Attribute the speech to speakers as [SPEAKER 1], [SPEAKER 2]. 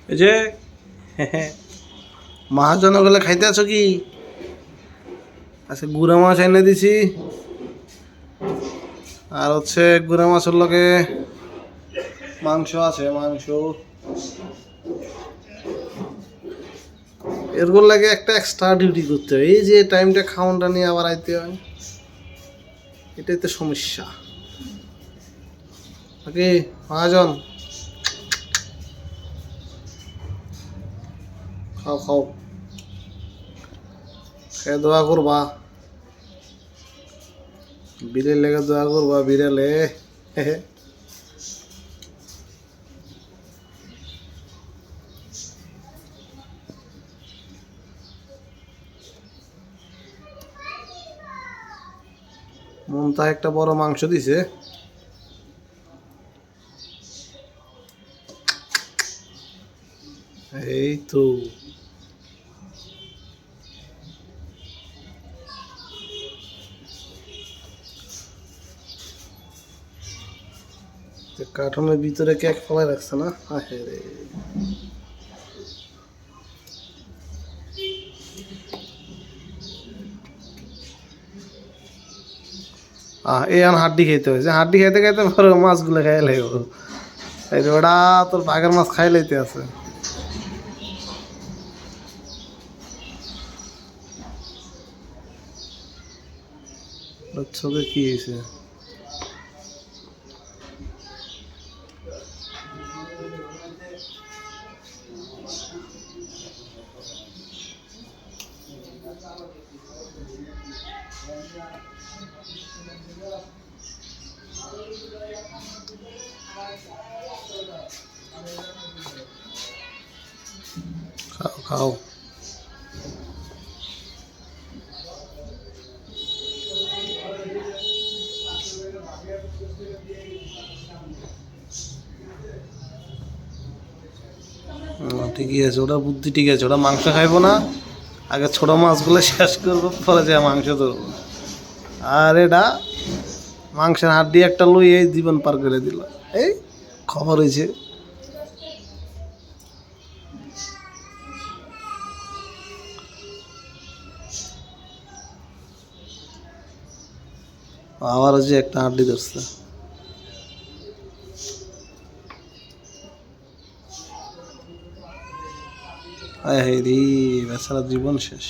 [SPEAKER 1] এই যে মহাজন ওগুলো খাইতে আছো কি? আচ্ছা, গুড়া মাছ এনে দিছি। আর হচ্ছে গুড়া মাছের লগে মাংস আছে, মাংস। এরগুলো লাগে একটা এক্সট্রা ডিউটি করতে হয়। এই যে টাইমটা খাওয়ানটা নিয়ে আবার আইতে হয়, এটাই তো সমস্যা। ওকে মহাজন, খাও খাও, খেয়ে দোয়া করবা, বিড়ের লেগে দোয়া করবা, বিড়ালে। মনটা একটা বড় মাংস দিছে। এই তো কার্টুনের ভিতরে কেক ফেলাই রাখছে না। আহে রে, এই আন হাড্ডি খাইতে হয়েছে। হাড্ডি খাইতে খাইতে পরে মাছগুলো খাই লাগবে। এই যে ওটা তোর বাঘের মাছ খাই লাইতে আছে। চোখে কি হয়েছে? খাও খাও। ঠিকই আছে, ওটা বুদ্ধি ঠিক আছে। ওটা মাংস খাইবো না, আগে ছোট মাছগুলো শেষ করবো, পরে যা মাংস ধরবো। আর এটা মাংসের হাড্ডি একটা লই এই জীবন পার করে দিল। এই খবর হয়েছে। আবার যে একটা হাড্ডি ধরছে। আয় রে, বেচারা জীবন শেষ।